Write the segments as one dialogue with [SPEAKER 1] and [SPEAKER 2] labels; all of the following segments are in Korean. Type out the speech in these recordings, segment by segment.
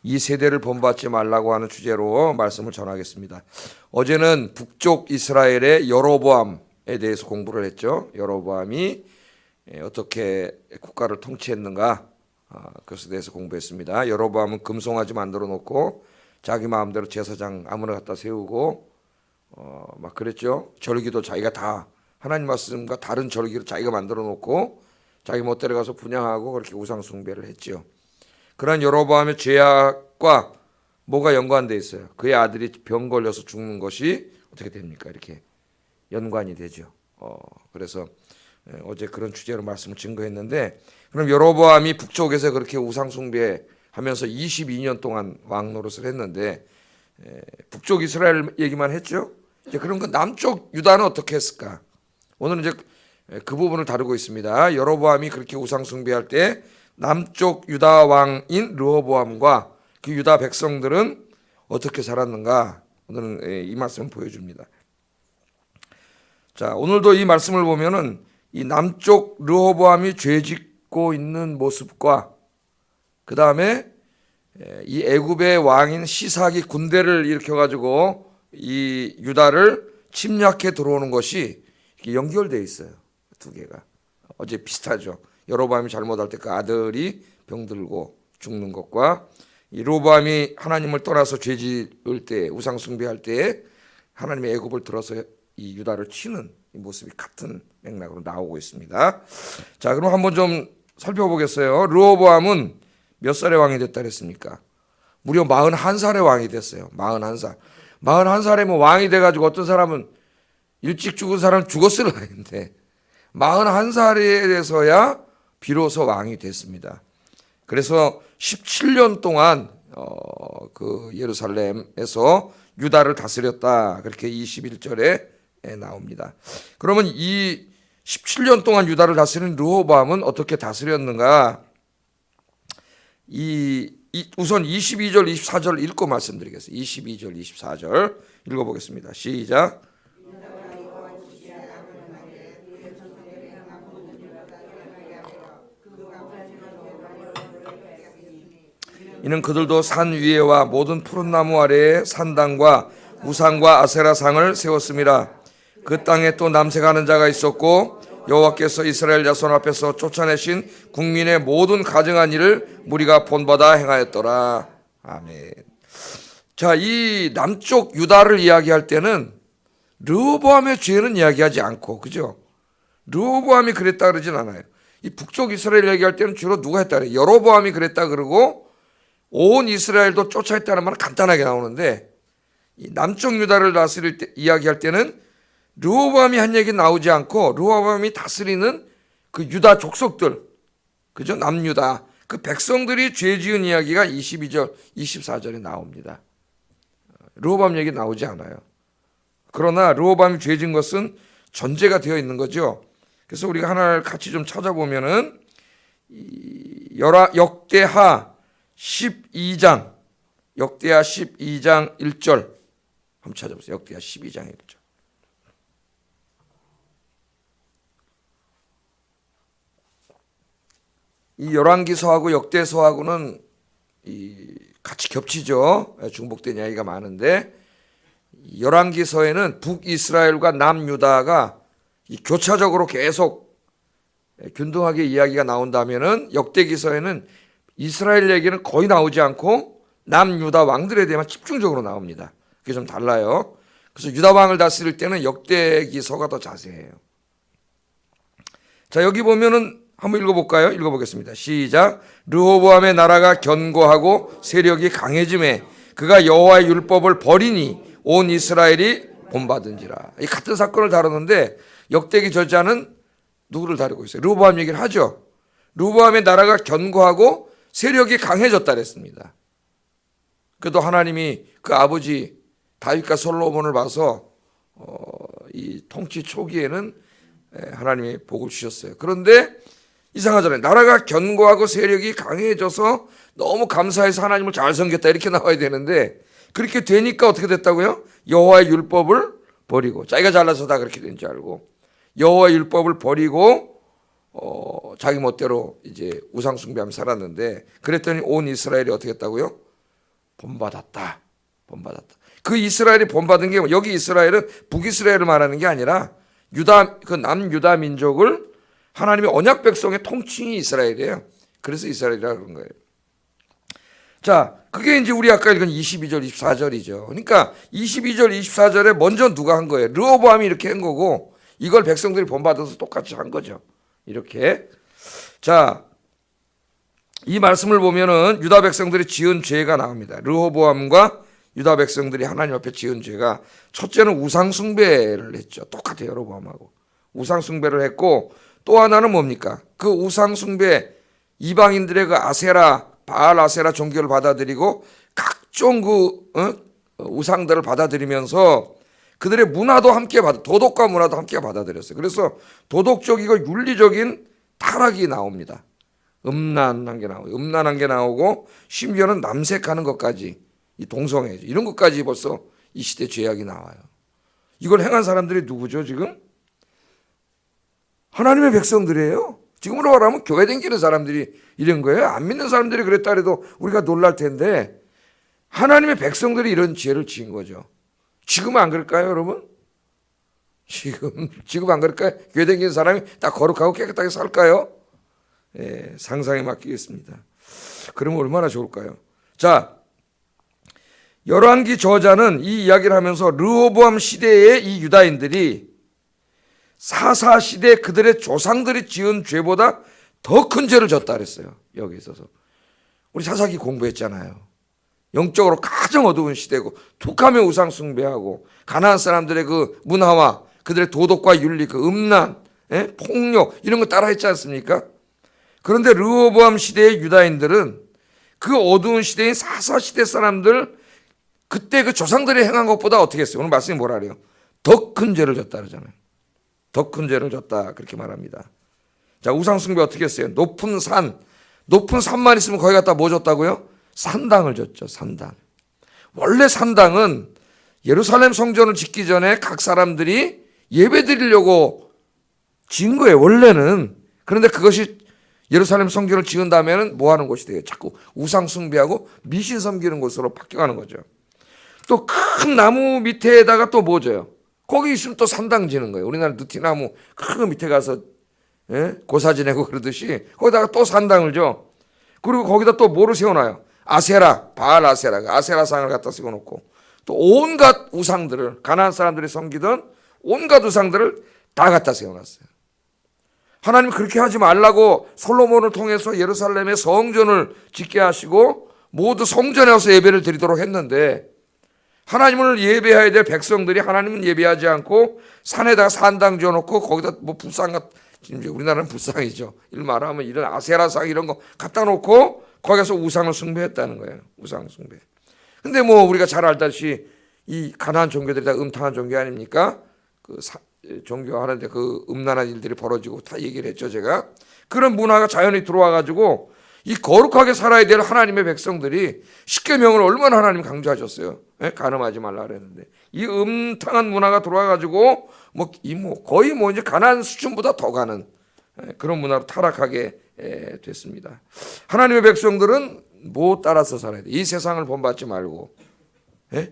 [SPEAKER 1] 이 세대를 본받지 말라고 하는 주제로 말씀을 전하겠습니다. 어제는 북쪽 이스라엘의 여로보암에 대해서 공부를 했죠. 여로보암이 어떻게 국가를 통치했는가, 그것에 대해서 공부했습니다. 여로보암은 금송아지 만들어 놓고 자기 마음대로 제사장 아무나 갖다 세우고 막 그랬죠. 절기도 자기가 다 하나님 말씀과 다른 절기를 자기가 만들어 놓고 자기 멋대로 가서 분향하고 그렇게 우상 숭배를 했죠. 그런 여로보암의 죄악과 뭐가 연관되어 있어요? 그의 아들이 병 걸려서 죽는 것이 어떻게 됩니까? 이렇게 연관이 되죠. 그래서 어제 그런 주제로 말씀을 증거했는데, 그럼 여로보암이 북쪽에서 그렇게 우상 숭배하면서 22년 동안 왕 노릇을 했는데 북쪽 이스라엘 얘기만 했죠. 이제 그럼 그 남쪽 유다는 어떻게 했을까? 오늘은 이제 그 부분을 다루고 있습니다. 여로보암이 그렇게 우상 숭배할 때 남쪽 유다 왕인 르호보암과 그 유다 백성들은 어떻게 살았는가, 오늘은 이 말씀을 보여줍니다. 자, 오늘도 이 말씀을 보면은 이 남쪽 르호보암이 죄짓고 있는 모습과 그 다음에 이 애굽의 왕인 시삭이 군대를 일으켜가지고 이 유다를 침략해 들어오는 것이 연결되어 있어요. 두 개가 어제 비슷하죠. 여로보암이 잘못할 때 그 아들이 병들고 죽는 것과 이 르호보암이 하나님을 떠나서 죄지을 때, 우상 숭배할 때 하나님의 애굽을 들어서 이 유다를 치는 이 모습이 같은 맥락으로 나오고 있습니다. 자, 그럼 한번 좀 살펴보겠어요. 르호보암은 몇 살의 왕이 됐다 그랬습니까? 무려 41살의 왕이 됐어요. 41살. 41살에 뭐 왕이 돼가지고 어떤 사람은 일찍 죽은 사람은 죽었을 나이인데 41살에 돼서야 비로소 왕이 됐습니다. 그래서 17년 동안 그 예루살렘에서 유다를 다스렸다, 그렇게 21절에 나옵니다. 그러면 이 17년 동안 유다를 다스린 르호보암은 어떻게 다스렸는가? 우선 22절 24절 읽고 말씀드리겠습니다. 22절 24절 읽어보겠습니다. 시작. 이는 그들도 산 위에와 모든 푸른 나무 아래에 산당과 우상과 아세라상을 세웠음이라. 그 땅에 또 남색하는 자가 있었고 여호와께서 이스라엘 자손 앞에서 쫓아내신 국민의 모든 가증한 일을 무리가 본받아 행하였더라. 아멘. 자, 이 남쪽 유다를 이야기할 때는 르호보암의 죄는 이야기하지 않고, 그죠? 르호보암이 그랬다 그러진 않아요. 이 북쪽 이스라엘 얘기할 때는 주로 누가 했다 그래요? 여로보암이 그랬다 그러고 온 이스라엘도 쫓아했다는 말은 간단하게 나오는데, 이 남쪽 유다를 다스릴 때 이야기할 때는 르호보암이 한 얘기 나오지 않고 르호보암이 다스리는 그 유다 족속들, 그죠? 남유다 그 백성들이 죄 지은 이야기가 22절 24절에 나옵니다. 르호보암 얘기 나오지 않아요. 그러나 르호보암이 죄 지은 것은 전제가 되어 있는 거죠. 그래서 우리가 하나를 같이 좀 찾아보면은 역대하 12장 1절 한번 찾아보세요. 역대하 12장 1절. 이 열왕기서하고 역대서하고는 같이 겹치죠. 중복된 이야기가 많은데, 열왕기서에는 북이스라엘과 남유다가 교차적으로 계속 균등하게 이야기가 나온다면은 역대기서에는 이스라엘 얘기는 거의 나오지 않고 남유다 왕들에 대해만 집중적으로 나옵니다. 그게 좀 달라요. 그래서 유다 왕을 다스릴 때는 역대기서가 더 자세해요. 자, 여기 보면은 한번 읽어볼까요? 읽어보겠습니다. 시작. 르호보암의 나라가 견고하고 세력이 강해짐에 그가 여호와의 율법을 버리니 온 이스라엘이 본받은지라. 이 같은 사건을 다루는데 역대기 저자는 누구를 다루고 있어요? 르호보암 얘기를 하죠. 르호보암의 나라가 견고하고 세력이 강해졌다 그랬습니다. 그래도 하나님이 그 아버지 다윗과 솔로몬을 봐서 이 통치 초기에는 하나님이 복을 주셨어요. 그런데 이상하잖아요. 나라가 견고하고 세력이 강해져서 너무 감사해서 하나님을 잘 섬겼다 이렇게 나와야 되는데, 그렇게 되니까 어떻게 됐다고요? 여호와의 율법을 버리고, 자기가 잘나서 다 그렇게 된 줄 알고 여호와의 율법을 버리고 자기 멋대로 이제 우상 숭배하며 살았는데, 그랬더니 온 이스라엘이 어떻게 했다고요? 본받았다. 본받았다. 그 이스라엘이 본받은 게, 여기 이스라엘은 북이스라엘을 말하는 게 아니라 유다, 그 남유다 민족을 하나님의 언약 백성의 통칭이 이스라엘이에요. 그래서 이스라엘이라고 그런 거예요. 자, 그게 이제 우리 아까 읽은 22절, 24절이죠. 그러니까 22절, 24절에 먼저 누가 한 거예요? 르호보암이 이렇게 한 거고, 이걸 백성들이 본받아서 똑같이 한 거죠. 이렇게. 자, 이 말씀을 보면은 유다 백성들이 지은 죄가 나옵니다. 르호보암과 유다 백성들이 하나님 앞에 지은 죄가, 첫째는 우상 숭배를 했죠. 똑같아요, 여로보암하고. 우상 숭배를 했고, 또 하나는 뭡니까? 그 우상 숭배, 이방인들의 그 아세라, 바알 아세라 종교를 받아들이고 각종 우상들을 받아들이면서 그들의 문화도 함께 도덕과 문화도 함께 받아들였어요. 그래서 도덕적이고 윤리적인 타락이 나옵니다. 음란한 게 나오고 심지어는 남색하는 것까지, 이 동성애 이런 것까지 벌써 이 시대 죄악이 나와요. 이걸 행한 사람들이 누구죠? 지금 하나님의 백성들이에요. 지금으로 말하면 교회 다니는 사람들이 이런 거예요. 안 믿는 사람들이 그랬다 해도 우리가 놀랄 텐데, 하나님의 백성들이 이런 죄를 지은 거죠. 지금 안 그럴까요, 여러분? 지금 안 그럴까요? 교회 다니는 사람이 다 거룩하고 깨끗하게 살까요? 예, 상상에 맡기겠습니다. 그러면 얼마나 좋을까요? 자, 열왕기 저자는 이 이야기를 하면서 르호보암 시대의 이 유다인들이 사사 시대 그들의 조상들이 지은 죄보다 더 큰 죄를 졌다 그랬어요. 여기 있어서 우리 사사기 공부했잖아요. 영적으로 가장 어두운 시대고, 툭하면 우상 숭배하고 가나안 사람들의 그 문화와 그들의 도덕과 윤리, 그 음란, 폭력 이런 거 따라했지 않습니까? 그런데 르호보암 시대의 유다인들은 그 어두운 시대인 사사 시대 사람들, 그때 그 조상들이 행한 것보다 어떻게 했어요? 오늘 말씀이 뭐라 그래요? 더 큰 죄를 졌다 그러잖아요. 더 큰 죄를 졌다 그렇게 말합니다. 자, 우상 숭배 어떻게 했어요? 높은 산만 있으면 거기 갖다 뭐 줬다고요? 산당을 줬죠. 산당. 원래 산당은 예루살렘 성전을 짓기 전에 각 사람들이 예배 드리려고 지은 거예요, 원래는. 그런데 그것이 예루살렘 성전을 지은 다음에는 뭐 하는 곳이 돼요? 자꾸 우상 숭배하고 미신 섬기는 곳으로 바뀌어가는 거죠. 또 큰 나무 밑에다가 또 뭐 줘요? 거기 있으면 또 산당 지는 거예요. 우리나라 느티나무 큰 밑에 가서 고사 지내고 그러듯이 거기다가 또 산당을 줘. 그리고 거기다 또 뭐를 세워놔요? 아세라, 바알 아세라, 아세라상을 갖다 세워놓고 또 온갖 우상들을, 가나안 사람들이 섬기던 온갖 우상들을 다 갖다 세워놨어요. 하나님 그렇게 하지 말라고 솔로몬을 통해서 예루살렘에 성전을 짓게 하시고 모두 성전에 와서 예배를 드리도록 했는데, 하나님을 예배해야 될 백성들이 하나님은 예배하지 않고 산에다가 산당 지어놓고 거기다 뭐 불상, 우리나라는 불상이죠. 이를 말하면 이런 아세라상 이런 거 갖다 놓고 거기서 우상을 숭배했다는 거예요. 우상 숭배. 근데 뭐 우리가 잘 알다시피 이 가나안 종교들이 다 음탕한 종교 아닙니까? 그 종교하는데 그 음란한 일들이 벌어지고 다 얘기를 했죠, 제가. 그런 문화가 자연히 들어와 가지고 이 거룩하게 살아야 될 하나님의 백성들이 십계명을 얼마나 하나님 강조하셨어요. 간음하지 말라 그랬는데 이 음탕한 문화가 들어와 가지고 거의 이제 가나안 수준보다 더 가는 그런 문화로 타락하게 됐습니다. 하나님의 백성들은 뭐 따라서 살아야 돼? 이 세상을 본받지 말고,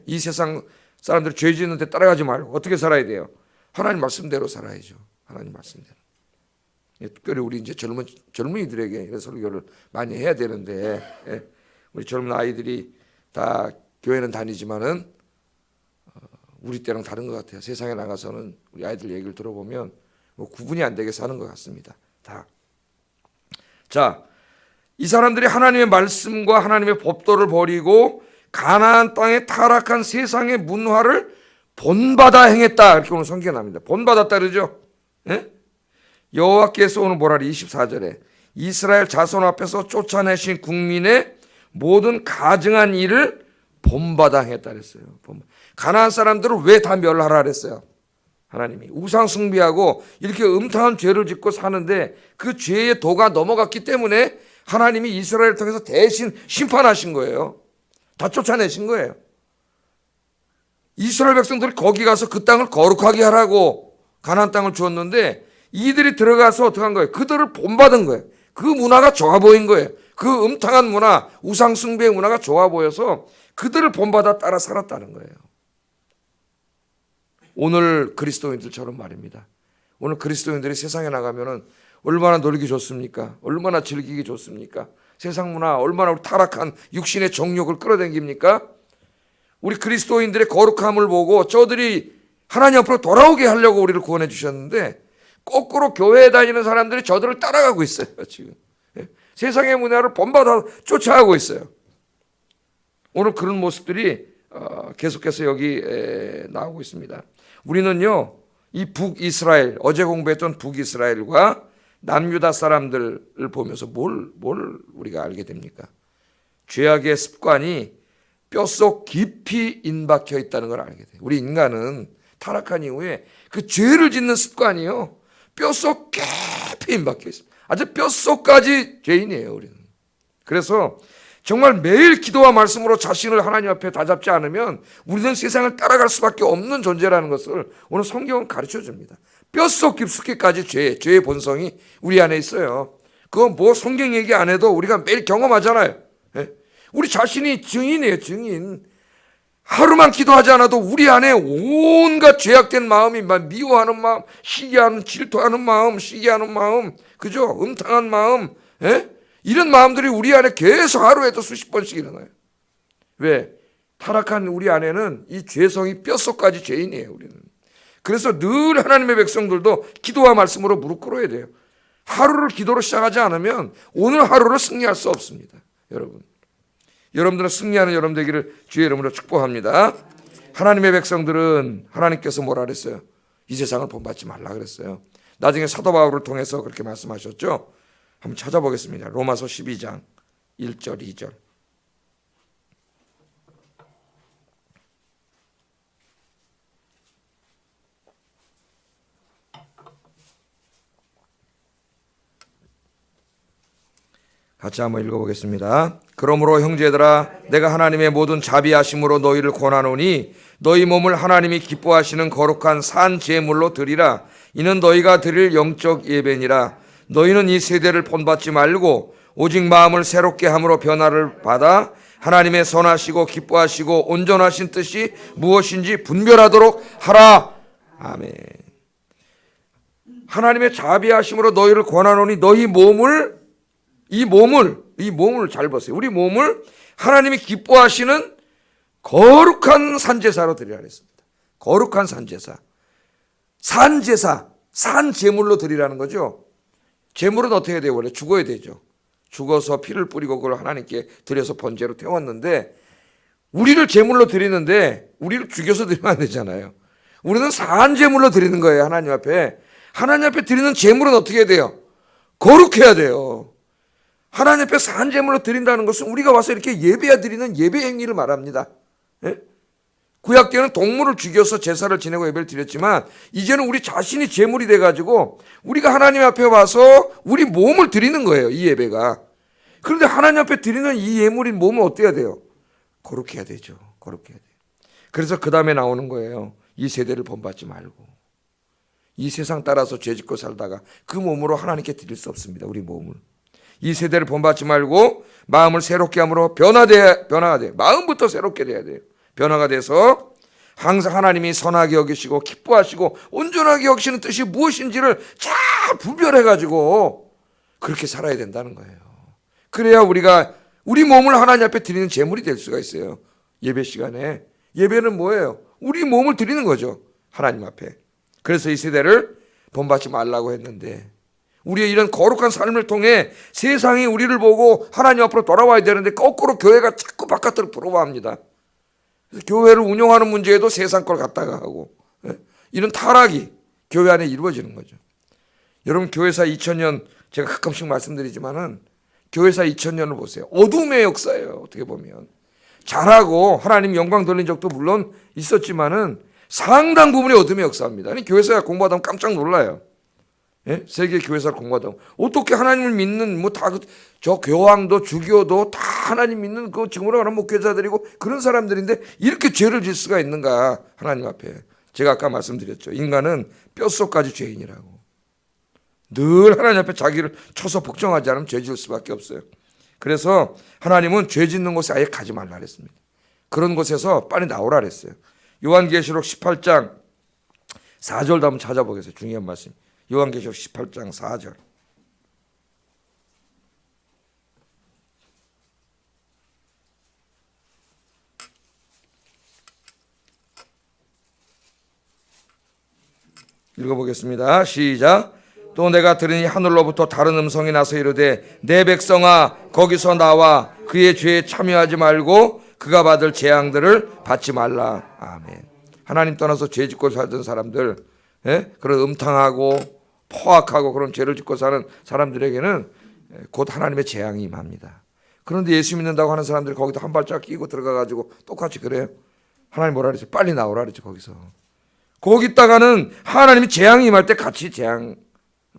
[SPEAKER 1] 이 세상 사람들이 죄 짓는 데 따라가지 말고 어떻게 살아야 돼요? 하나님 말씀대로 살아야죠. 하나님 말씀대로. 특별히 우리 이제 젊은이들에게 이런 설교를 많이 해야 되는데, 우리 젊은 아이들이 다 교회는 다니지만은 우리 때랑 다른 것 같아요. 세상에 나가서는 우리 아이들 얘기를 들어보면 뭐 구분이 안 되게 사는 것 같습니다. 다. 자, 이 사람들이 하나님의 말씀과 하나님의 법도를 버리고 가나안 땅에 타락한 세상의 문화를 본받아 행했다. 이렇게 오늘 성경에 나옵니다. 본받았다 그러죠. 여호와께서 오늘 뭐라 그래? 24절에 이스라엘 자손 앞에서 쫓아내신 국민의 모든 가증한 일을 본받아 행했다 그랬어요. 가나안 사람들을 왜 다 멸하라 그랬어요? 하나님이 우상 숭배하고 이렇게 음탕한 죄를 짓고 사는데 그 죄의 도가 넘어갔기 때문에 하나님이 이스라엘을 통해서 대신 심판하신 거예요. 다 쫓아내신 거예요. 이스라엘 백성들이 거기 가서 그 땅을 거룩하게 하라고 가나안 땅을 주었는데 이들이 들어가서 어떻게 한 거예요? 그들을 본받은 거예요. 그 문화가 좋아 보인 거예요. 그 음탕한 문화, 우상 숭배의 문화가 좋아 보여서 그들을 본받아 따라 살았다는 거예요. 오늘 그리스도인들처럼 말입니다. 오늘 그리스도인들이 세상에 나가면은 얼마나 놀기 좋습니까? 얼마나 즐기기 좋습니까? 세상 문화 얼마나 우리 타락한 육신의 정욕을 끌어당깁니까? 우리 그리스도인들의 거룩함을 보고 저들이 하나님 앞으로 돌아오게 하려고 우리를 구원해 주셨는데 거꾸로 교회에 다니는 사람들이 저들을 따라가고 있어요. 지금 세상의 문화를 본받아 쫓아가고 있어요. 오늘 그런 모습들이 계속해서 여기 나오고 있습니다. 우리는요, 이 북이스라엘, 어제 공부했던 북이스라엘과 남유다 사람들을 보면서 뭘 우리가 알게 됩니까? 죄악의 습관이 뼛속 깊이 인박혀 있다는 걸 알게 돼요. 우리 인간은 타락한 이후에 그 죄를 짓는 습관이요, 뼛속 깊이 인박혀 있습니다. 아주 뼛속까지 죄인이에요, 우리는. 그래서 정말 매일 기도와 말씀으로 자신을 하나님 앞에 다잡지 않으면 우리는 세상을 따라갈 수밖에 없는 존재라는 것을 오늘 성경은 가르쳐 줍니다. 뼛속 깊숙이까지 죄의 본성이 우리 안에 있어요. 그건 뭐 성경 얘기 안 해도 우리가 매일 경험하잖아요. 우리 자신이 증인이에요, 증인. 하루만 기도하지 않아도 우리 안에 온갖 죄악된 마음이 미워하는 마음, 시기하는, 질투하는 마음, 시기하는 마음, 그죠? 음탕한 마음, 이런 마음들이 우리 안에 계속 하루에도 수십 번씩 일어나요. 왜? 타락한 우리 안에는 이 죄성이 뼛속까지 죄인이에요, 우리는. 그래서 늘 하나님의 백성들도 기도와 말씀으로 무릎 꿇어야 돼요. 하루를 기도로 시작하지 않으면 오늘 하루를 승리할 수 없습니다. 여러분들은 승리하는 여러분 되기를 주의 이름으로 축복합니다. 하나님의 백성들은 하나님께서 뭐라 그랬어요? 이 세상을 본받지 말라 그랬어요. 나중에 사도 바울을 통해서 그렇게 말씀하셨죠. 한번 찾아보겠습니다. 로마서 12장 1절 2절. 같이 한번 읽어보겠습니다. 그러므로 형제들아, 내가 하나님의 모든 자비하심으로 너희를 권하노니 너희 몸을 하나님이 기뻐하시는 거룩한 산 제물로 드리라. 이는 너희가 드릴 영적 예배니라. 너희는 이 세대를 본받지 말고 오직 마음을 새롭게 함으로 변화를 받아 하나님의 선하시고 기뻐하시고 온전하신 뜻이 무엇인지 분별하도록 하라. 아멘. 하나님의 자비하심으로 너희를 권하노니 너희 몸을, 이 몸을 잘 보세요. 우리 몸을 하나님이 기뻐하시는 거룩한 산제사로 드리라 그랬습니다. 거룩한 산제사. 산제사, 산제물로 드리라는 거죠. 제물은 어떻게 해야 돼요? 원래 죽어야 되죠. 죽어서 피를 뿌리고 그걸 하나님께 드려서 번제로 태웠는데 우리를 제물로 드리는데 우리를 죽여서 드리면 안 되잖아요. 우리는 산제물로 드리는 거예요. 하나님 앞에. 하나님 앞에 드리는 제물은 어떻게 해야 돼요? 거룩해야 돼요. 하나님 앞에 산제물로 드린다는 것은 우리가 와서 이렇게 예배해 드리는 예배 행위를 말합니다. 구약 때는 동물을 죽여서 제사를 지내고 예배를 드렸지만 이제는 우리 자신이 제물이 돼가지고 우리가 하나님 앞에 와서 우리 몸을 드리는 거예요. 이 예배가. 그런데 하나님 앞에 드리는 이 예물인 몸은 어때야 돼요? 거룩해야 되죠. 거룩해야 돼요. 그래서 그 다음에 나오는 거예요. 이 세대를 본받지 말고 이 세상 따라서 죄짓고 살다가 그 몸으로 하나님께 드릴 수 없습니다. 우리 몸을. 이 세대를 본받지 말고 마음을 새롭게 함으로 변화가 돼. 마음부터 새롭게 돼야 돼요. 변화가 돼서 항상 하나님이 선하게 여기시고 기뻐하시고 온전하게 여기시는 뜻이 무엇인지를 잘 분별해가지고 그렇게 살아야 된다는 거예요. 그래야 우리가 우리 몸을 하나님 앞에 드리는 제물이 될 수가 있어요. 예배 시간에. 예배는 뭐예요? 우리 몸을 드리는 거죠. 하나님 앞에. 그래서 이 세대를 본받지 말라고 했는데 우리의 이런 거룩한 삶을 통해 세상이 우리를 보고 하나님 앞으로 돌아와야 되는데 거꾸로 교회가 자꾸 바깥으로 부러워합니다. 그래서 교회를 운영하는 문제에도 세상 걸 갖다가 하고 이런 타락이 교회 안에 이루어지는 거죠. 여러분 교회사 2000년 제가 가끔씩 말씀드리지만은 교회사 2000년을 보세요. 어둠의 역사예요. 어떻게 보면 잘하고 하나님 영광 돌린 적도 물론 있었지만은 상당 부분이 어둠의 역사입니다. 아니 교회사 공부하다 보면 깜짝 놀라요. 세계 교회사를 공부하다 어떻게 하나님을 믿는 저 교황도 주교도 다 하나님 믿는 그 증오를 하는 목회자들이고 그런 사람들인데 이렇게 죄를 질 수가 있는가 하나님 앞에. 제가 아까 말씀드렸죠. 인간은 뼛속까지 죄인이라고. 늘 하나님 앞에 자기를 쳐서 복종하지 않으면 죄 지을 수밖에 없어요. 그래서 하나님은 죄 짓는 곳에 아예 가지 말라 그랬습니다. 그런 곳에서 빨리 나오라 그랬어요. 요한계시록 18장 4절도 한번 찾아보겠어요. 중요한 말씀. 요한계시록 18장 4절. 읽어보겠습니다. 시작. 또 내가 들으니 하늘로부터 다른 음성이 나서 이르되 내 백성아 거기서 나와 그의 죄에 참여하지 말고 그가 받을 재앙들을 받지 말라. 아멘. 하나님 떠나서 죄 짓고 살던 사람들, 그런 음탕하고 포악하고 그런 죄를 짓고 사는 사람들에게는 곧 하나님의 재앙이 임합니다. 그런데 예수 믿는다고 하는 사람들이 거기다 한 발짝 끼고 들어가가지고 똑같이 그래요. 하나님 뭐라 그랬어요? 빨리 나오라 그랬죠. 거기다가는 하나님이 재앙이 임할 때 같이 재앙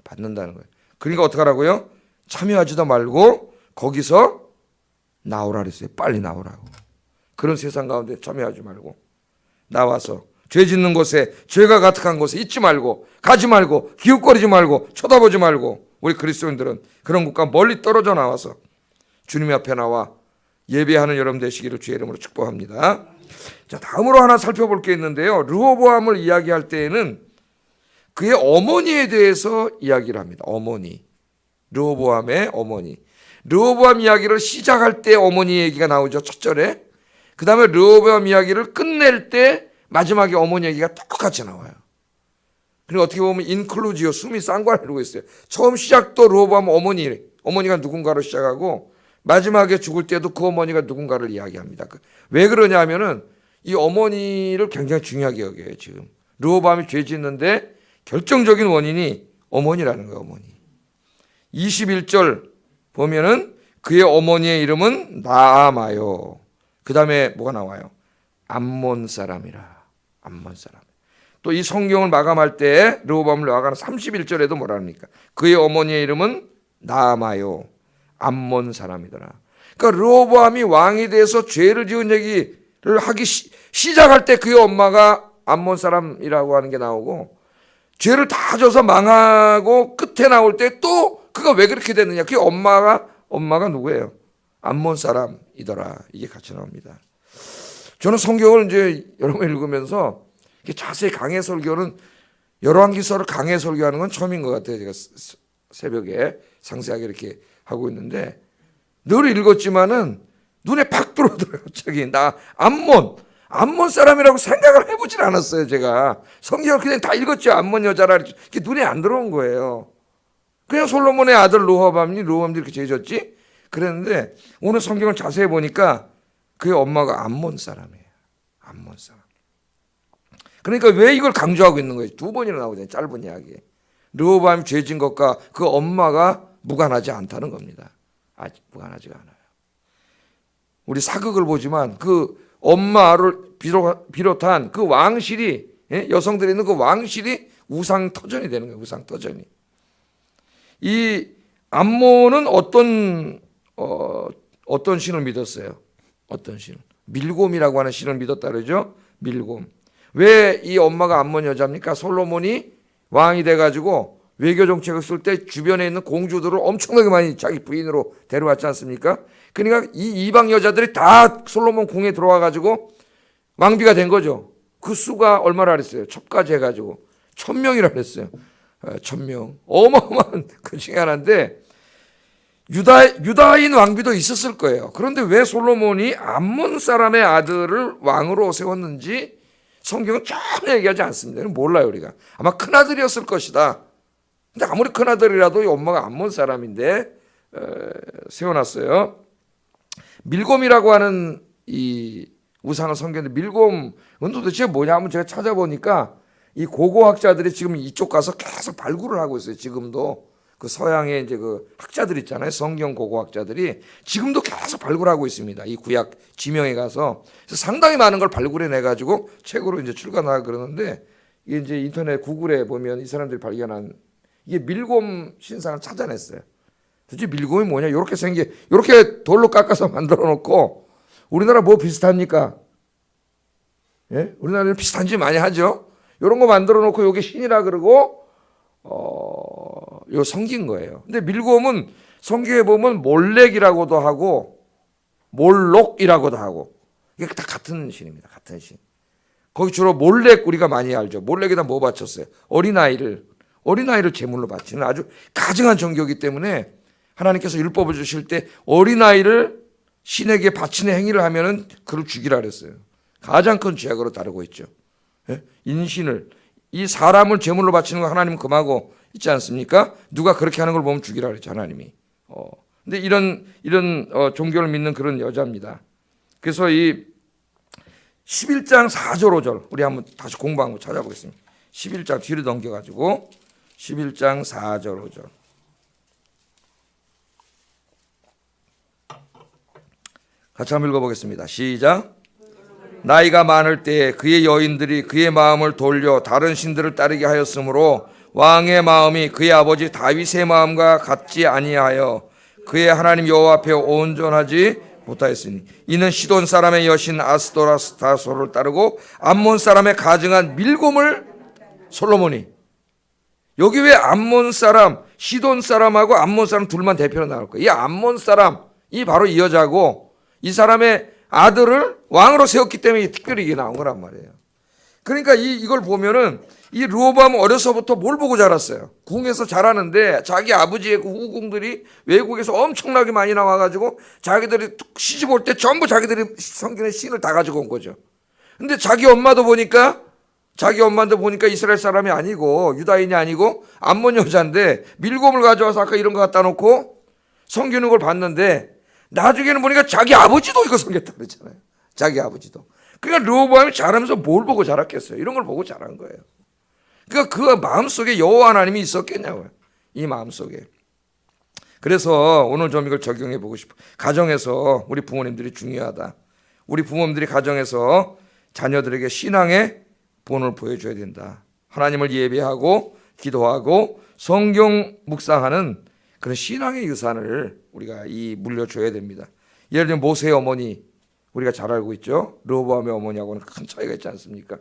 [SPEAKER 1] 받는다는 거예요. 그러니까 어떡하라고요? 참여하지도 말고 거기서 나오라 그랬어요. 빨리 나오라고. 그런 세상 가운데 참여하지 말고 나와서 죄 짓는 곳에, 죄가 가득한 곳에 있지 말고, 가지 말고, 기웃거리지 말고, 쳐다보지 말고, 우리 그리스도인들은 그런 곳과 멀리 떨어져 나와서 주님 앞에 나와 예배하는 여러분 되시기를 주의 이름으로 축복합니다. 자, 다음으로 하나 살펴볼 게 있는데요. 르호보암을 이야기할 때에는 그의 어머니에 대해서 이야기를 합니다. 어머니. 르호보암의 어머니. 르호보암 이야기를 시작할 때 어머니 얘기가 나오죠. 첫 절에. 그 다음에 르호보암 이야기를 끝낼 때 마지막에 어머니 얘기가 똑같이 나와요. 그리고 어떻게 보면 인클루지오, 숨이 쌍관을 이루고 있어요. 처음 시작도 르호보암 어머니가 누군가로 시작하고 마지막에 죽을 때도 그 어머니가 누군가를 이야기합니다. 왜 그러냐 하면은 이 어머니를 굉장히 중요하게 여겨요. 지금 르호보암이 죄 짓는데 결정적인 원인이 어머니라는 거예요. 어머니. 21절 보면은 그의 어머니의 이름은 나아마요. 그 다음에 뭐가 나와요? 암몬 사람이라. 암몬 사람. 또 이 성경을 마감할 때 르호보암을 마감하는 31절에도 뭐라 합니까? 그의 어머니의 이름은 나아마요. 암몬 사람이더라. 그러니까 르호보암이 왕이 돼서 죄를 지은 얘기를 하기 시작할 때 그의 엄마가 암몬 사람이라고 하는 게 나오고, 죄를 다 져서 망하고 끝에 나올 때 또 그가 왜 그렇게 됐느냐. 그의 엄마가 누구예요? 암몬 사람이더라. 이게 같이 나옵니다. 저는 성경을 이제 여러 번 읽으면서 자세히 강해 설교는, 열왕기서를 강해 설교하는 건 처음인 것 같아요. 제가 새벽에 상세하게 이렇게 하고 있는데 늘 읽었지만은 눈에 팍 들어오더라고요. 갑자기 나 암몬 사람이라고 생각을 해보질 않았어요. 제가 성경을 그냥 다 읽었죠. 암몬 여자라 이렇게 눈에 안 들어온 거예요. 그냥 솔로몬의 아들 르호보암이 이렇게 죄졌지 그랬는데 오늘 성경을 자세히 보니까 그의 엄마가 암몬 사람이에요. 암몬 사람. 그러니까 왜 이걸 강조하고 있는 거예요? 두 번이나 나오잖아요. 짧은 이야기. 르호보암이 죄진 것과 그 엄마가 무관하지 않다는 겁니다. 아직 무관하지가 않아요. 우리 사극을 보지만 그 엄마를 비롯한 그 왕실이, 여성들이 있는 그 왕실이 우상터전이 되는 거예요. 우상터전이. 이 암몬은 어떤 신을 믿었어요? 어떤 신? 밀곰이라고 하는 신을 믿었다 그러죠. 밀곰. 왜 이 엄마가 암몬 여자입니까? 솔로몬이 왕이 돼가지고 외교 정책을 쓸 때 주변에 있는 공주들을 엄청나게 많이 자기 부인으로 데려왔지 않습니까? 그러니까 이 이방 여자들이 다 솔로몬 궁에 들어와가지고 왕비가 된 거죠. 그 수가 얼마나 그랬어요? 첩까지 해가지고 1000명이라 그랬어요. 1000명. 어마어마한 그 중에 하나인데 유다인 왕비도 있었을 거예요. 그런데 왜 솔로몬이 암몬 사람의 아들을 왕으로 세웠는지 성경은 전혀 얘기하지 않습니다. 몰라요, 우리가. 아마 큰아들이었을 것이다. 근데 아무리 큰아들이라도 이 엄마가 암몬 사람인데 세워놨어요. 밀곰이라고 하는 이 우상을 섬기는데, 밀곰은 도대체 뭐냐 하면 제가 찾아보니까 이 고고학자들이 지금 이쪽 가서 계속 발굴을 하고 있어요. 지금도 그 서양의 이제 그 학자들 있잖아요. 성경 고고학자들이 지금도 계속 발굴하고 있습니다. 이 구약 지명에 가서. 그래서 상당히 많은 걸 발굴해내 가지고 책으로 이제 출간하고 그러는데, 이게 이제 인터넷 구글에 보면 이 사람들이 발견한 이게 밀곰 신상을 찾아냈어요. 도대체 밀곰이 뭐냐? 이렇게 돌로 깎아서 만들어 놓고, 우리나라 뭐 비슷합니까? 예? 우리나라는 비슷한 짓 많이 하죠. 이런 거 만들어 놓고 이게 신이라 그러고, 요 섬긴 거예요. 근데 밀곰은 성경에 보면 몰렉이라고도 하고 몰록이라고도 하고 이게 다 같은 신입니다. 같은 신. 거기 주로 몰렉 우리가 많이 알죠. 몰렉에다 뭐 바쳤어요? 어린아이를 제물로 바치는 아주 가증한 종교이기 때문에 하나님께서 율법을 주실 때 어린아이를 신에게 바치는 행위를 하면은 그를 죽이라 그랬어요. 가장 큰 죄악으로 다루고 있죠. 인신을 이 사람을 제물로 바치는 거 하나님은 금하고 있지 않습니까? 누가 그렇게 하는 걸 보면 죽이라 그랬죠, 하나님이. 근데 이런 종교를 믿는 그런 여자입니다. 그래서 이 11장 4절 5절 우리 한번 다시 공부 한번 찾아보겠습니다. 11장 뒤로 넘겨가지고 11장 4절 5절 같이 한번 읽어보겠습니다. 시작. 나이가 많을 때에 그의 여인들이 그의 마음을 돌려 다른 신들을 따르게 하였으므로 왕의 마음이 그의 아버지 다윗의 마음과 같지 아니하여 그의 하나님 여호와 앞에 온전하지 못하였으니 이는 시돈 사람의 여신 아스토라스타소를 따르고 암몬 사람의 가증한 밀곰을 솔로몬이 여기 왜 암몬 사람 시돈 사람하고 암몬 사람 둘만 대표로 나올 거예요. 이 암몬 사람이 바로 이 여자고 이 사람의 아들을 왕으로 세웠기 때문에 특별히 이게 나온 거란 말이에요. 그러니까 이걸 보면은 이 르호보암은 어려서부터 뭘 보고 자랐어요? 궁에서 자라는데 자기 아버지의 그 후궁들이 외국에서 엄청나게 많이 나와가지고 자기들이 시집 올 때 전부 자기들이 섬기는 신을 다 가지고 온 거죠. 근데 자기 엄마도 보니까 이스라엘 사람이 아니고 유다인이 아니고 암몬 여자인데 밀곰을 가져와서 아까 이런 거 갖다 놓고 섬기는 걸 봤는데 나중에는 보니까 자기 아버지도 이거 섬겼다 그랬잖아요. 자기 아버지도. 그러니까 르호보암이 자라면서 뭘 보고 자랐겠어요? 이런 걸 보고 자란 거예요. 그러니까 그 마음속에 여호와 하나님이 있었겠냐고요. 이 마음속에. 그래서 오늘 좀 이걸 적용해 보고 싶어요. 가정에서 우리 부모님들이 중요하다. 우리 부모님들이 가정에서 자녀들에게 신앙의 본을 보여줘야 된다. 하나님을 예배하고 기도하고 성경 묵상하는 그런 신앙의 유산을 우리가 물려줘야 됩니다. 예를 들면 모세의 어머니 우리가 잘 알고 있죠. 르호보암의 어머니하고는 큰 차이가 있지 않습니까?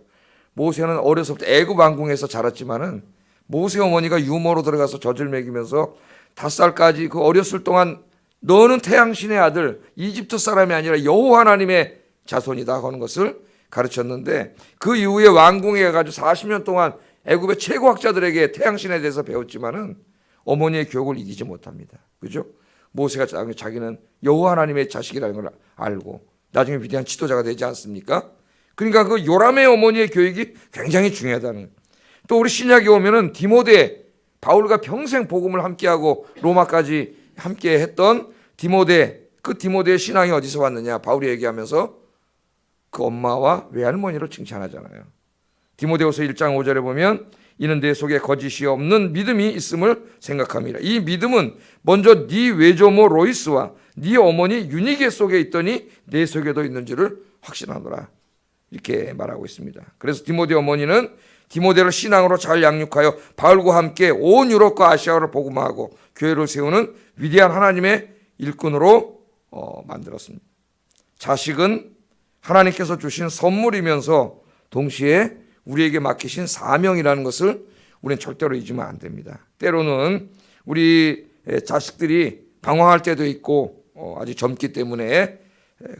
[SPEAKER 1] 모세는 어려서부터 애굽 왕궁에서 자랐지만은 모세 어머니가 유모로 들어가서 젖을 먹이면서 5살까지 그 어렸을 동안 너는 태양신의 아들 이집트 사람이 아니라 여호와 하나님의 자손이다 하는 것을 가르쳤는데 그 이후에 왕궁에 가가지고 40년 동안 애굽의 최고 학자들에게 태양신에 대해서 배웠지만은 어머니의 교육을 이기지 못합니다. 그죠? 모세가 자기는 여호와 하나님의 자식이라는 걸 알고 나중에 위대한 지도자가 되지 않습니까? 그러니까 그 요람의 어머니의 교육이 굉장히 중요하다는 거예요. 또 우리 신약에 오면은 디모데 바울과 평생 복음을 함께하고 로마까지 함께 했던 디모데 그 디모데의 신앙이 어디서 왔느냐 바울이 얘기하면서 그 엄마와 외할머니를 칭찬하잖아요. 디모데후서 1장 5절에 보면 이는 내 속에 거짓이 없는 믿음이 있음을 생각합니다. 이 믿음은 먼저 네 외조모 로이스와 네 어머니 유니게 속에 있더니 내 속에도 있는지를 확신하노라. 이렇게 말하고 있습니다. 그래서 디모데 어머니는 디모데를 신앙으로 잘 양육하여 바울과 함께 온 유럽과 아시아를 복음화하고 교회를 세우는 위대한 하나님의 일꾼으로 만들었습니다. 자식은 하나님께서 주신 선물이면서 동시에 우리에게 맡기신 사명이라는 것을 우리는 절대로 잊으면 안 됩니다. 때로는 우리 자식들이 방황할 때도 있고 아주 젊기 때문에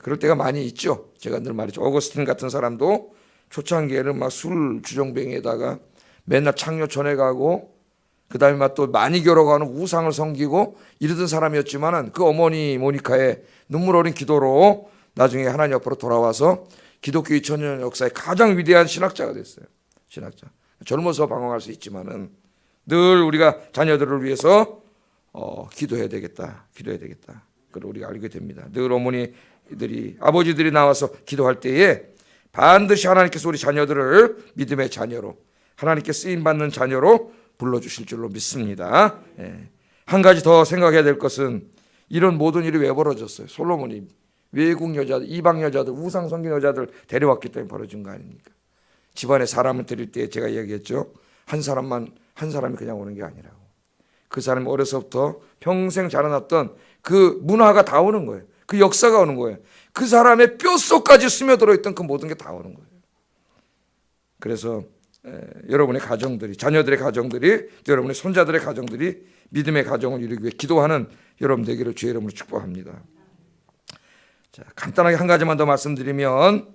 [SPEAKER 1] 그럴 때가 많이 있죠. 제가 늘 말이죠. 어거스틴 같은 사람도 초창기에는 막 술 주정뱅이에다가 맨날 창녀촌에 가고 그다음에 막 또 많이 겨뤄가는 우상을 섬기고 이러던 사람이었지만은 그 어머니 모니카의 눈물 어린 기도로 나중에 하나님 앞으로 돌아와서 기독교 2000년 역사의 가장 위대한 신학자가 됐어요. 신학자. 젊어서 방황할 수 있지만은 늘 우리가 자녀들을 위해서 기도해야 되겠다. 그걸 우리가 알게 됩니다. 늘 어머니들이 아버지들이 나와서 기도할 때에 반드시 하나님께서 우리 자녀들을 믿음의 자녀로 하나님께 쓰임 받는 자녀로 불러주실 줄로 믿습니다. 한 가지 더 생각해야 될 것은 이런 모든 일이 왜 벌어졌어요? 솔로몬이 외국 여자들, 이방 여자들, 우상 섬기는 여자들 데려왔기 때문에 벌어진 거 아닙니까? 집안에 사람을 드릴 때 제가 얘기했죠. 한 사람이 그냥 오는 게 아니라고. 그 사람이 어려서부터 평생 자라났던 그 문화가 다 오는 거예요. 그 역사가 오는 거예요. 그 사람의 뼛속까지 스며들어 있던 그 모든 게 다 오는 거예요. 그래서 여러분의 가정들이, 자녀들의 가정들이, 또 여러분의 손자들의 가정들이 믿음의 가정을 이루기 위해 기도하는 여러분 되기를 주의 이름으로 축복합니다. 자, 간단하게 한 가지만 더 말씀드리면,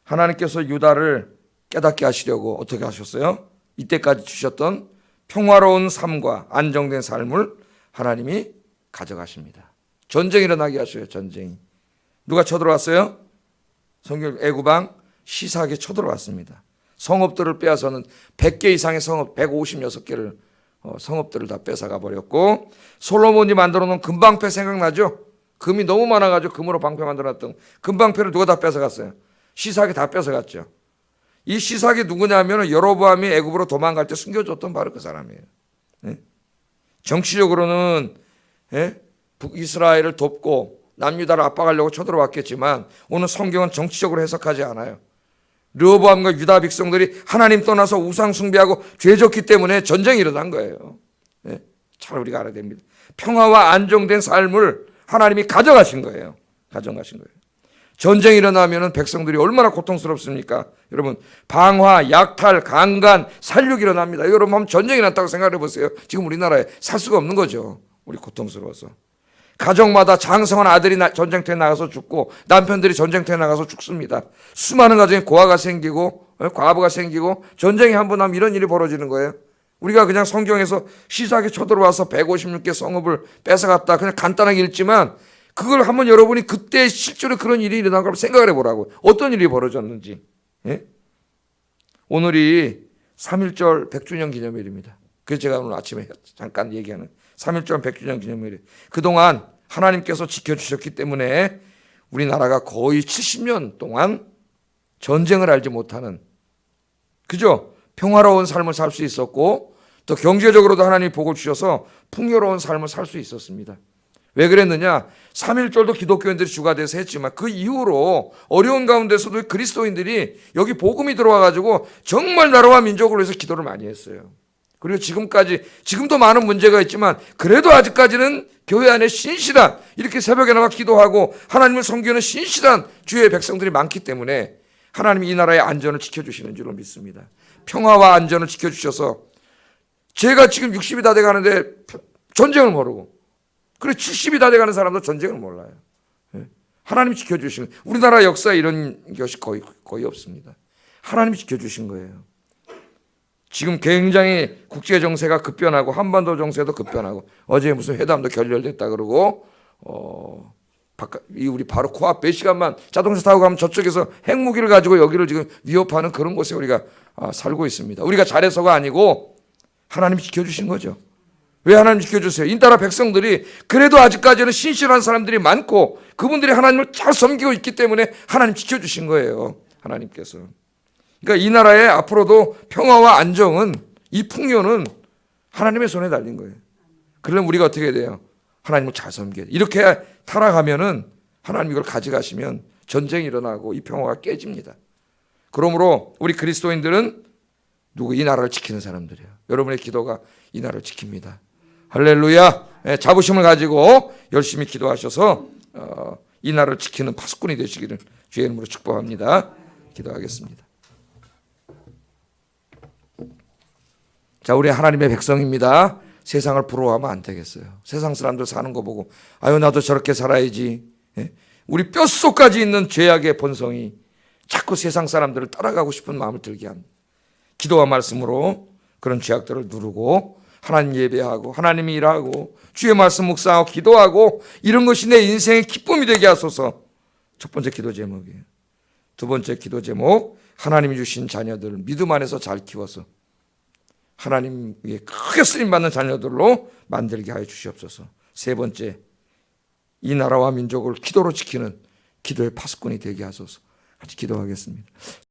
[SPEAKER 1] 하나님께서 유다를 깨닫게 하시려고 어떻게 하셨어요? 이때까지 주셨던 평화로운 삶과 안정된 삶을 하나님이 가져가십니다. 전쟁이 일어나게 하셔요. 전쟁이. 누가 쳐들어왔어요? 성경 애굽왕 시삭이 쳐들어왔습니다. 성읍들을 빼앗아는 100개 이상의 성읍, 156개를 성읍들을 다 뺏어가 버렸고, 솔로몬이 만들어 놓은 금방패 생각나죠? 금이 너무 많아가지고 금으로 방패 만들어놨던 금방패를 누가 다 뺏어갔어요? 시삭이 다 뺏어갔죠. 이 시삭이 누구냐면 여로보암이 애굽으로 도망갈 때 숨겨줬던 바로 그 사람이에요. 정치적으로는 북이스라엘을 돕고 남유다를 압박하려고 쳐들어왔겠지만, 오늘 성경은 정치적으로 해석하지 않아요. 르호보암과 유다 백성들이 하나님 떠나서 우상 숭배하고 죄졌기 때문에 전쟁이 일어난 거예요. 잘 우리가 알아야 됩니다. 평화와 안정된 삶을 하나님이 가져가신 거예요. 가져가신 거예요. 전쟁이 일어나면 백성들이 얼마나 고통스럽습니까? 여러분, 방화, 약탈, 강간, 살육이 일어납니다. 여러분 한번 전쟁이 났다고 생각해 보세요. 지금 우리나라에 살 수가 없는 거죠. 우리 고통스러워서. 가정마다 장성한 아들이 전쟁터에 나가서 죽고 남편들이 전쟁터에 나가서 죽습니다. 수많은 가정에 고아가 생기고 과부가 생기고, 전쟁이 한 번 하면 이런 일이 벌어지는 거예요. 우리가 그냥 성경에서 시삭이 쳐들어와서 156개 성읍을 뺏어갔다 그냥 간단하게 읽지만, 그걸 한번 여러분이 그때 실제로 그런 일이 일어난 걸 생각을 해보라고. 어떤 일이 벌어졌는지. 오늘이 3.1절 100주년 기념일입니다. 그래서 제가 오늘 아침에 잠깐 얘기하는 3.1절 100주년 기념일이에요. 그동안 하나님께서 지켜주셨기 때문에 우리나라가 거의 70년 동안 전쟁을 알지 못하는, 그죠? 평화로운 삶을 살 수 있었고, 또 경제적으로도 하나님이 복을 주셔서 풍요로운 삶을 살 수 있었습니다. 왜 그랬느냐? 3.1절도 기독교인들이 주가 돼서 했지만, 그 이후로 어려운 가운데서도 그리스도인들이 여기 복음이 들어와가지고 정말 나라와 민족을 위해서 기도를 많이 했어요. 그리고 지금도 많은 문제가 있지만, 그래도 아직까지는 교회 안에 신실한, 이렇게 새벽에 나와 기도하고 하나님을 섬기는 신실한 주의 백성들이 많기 때문에 하나님이 이 나라의 안전을 지켜주시는 줄로 믿습니다. 평화와 안전을 지켜주셔서, 제가 지금 60이 다 돼가는데 전쟁을 모르고, 그리고 70이 다 돼가는 사람도 전쟁을 몰라요. 하나님이 지켜주신, 우리나라 역사에 이런 것이 거의 없습니다. 하나님이 지켜주신 거예요. 지금 굉장히 국제 정세가 급변하고 한반도 정세도 급변하고, 어제 무슨 회담도 결렬됐다 그러고, 우리 바로 코앞 몇 시간만 자동차 타고 가면 저쪽에서 핵무기를 가지고 여기를 지금 위협하는 그런 곳에 우리가 살고 있습니다. 우리가 잘해서가 아니고 하나님이 지켜주신 거죠. 왜 하나님 지켜주세요? 인따라 백성들이 그래도 아직까지는 신실한 사람들이 많고, 그분들이 하나님을 잘 섬기고 있기 때문에 하나님 지켜주신 거예요. 하나님께서. 그러니까 이 나라의 앞으로도 평화와 안정은, 이 풍요는 하나님의 손에 달린 거예요. 그러면 우리가 어떻게 해야 돼요? 하나님을 잘 섬겨야 돼요. 이렇게 타락하면은 하나님 이걸 가져가시면 전쟁이 일어나고 이 평화가 깨집니다. 그러므로 우리 그리스도인들은 이 나라를 지키는 사람들이에요. 여러분의 기도가 이 나라를 지킵니다. 할렐루야. 자부심을 가지고 열심히 기도하셔서 이 나라를 지키는 파수꾼이 되시기를 주의 이름으로 축복합니다. 기도하겠습니다. 자, 우리 하나님의 백성입니다. 세상을 부러워하면 안 되겠어요. 세상 사람들 사는 거 보고 아유 나도 저렇게 살아야지. 우리 뼛속까지 있는 죄악의 본성이 자꾸 세상 사람들을 따라가고 싶은 마음을 들게 합니다. 기도와 말씀으로 그런 죄악들을 누르고 하나님 예배하고 하나님이 일하고 주의 말씀 묵상하고 기도하고, 이런 것이 내 인생의 기쁨이 되게 하소서. 첫 번째 기도 제목이에요. 두 번째 기도 제목, 하나님이 주신 자녀들을 믿음 안에서 잘 키워서 하나님 위에 크게 쓰임받는 자녀들로 만들게 하여 주시옵소서. 세 번째, 이 나라와 민족을 기도로 지키는 기도의 파수꾼이 되게 하소서. 같이 기도하겠습니다.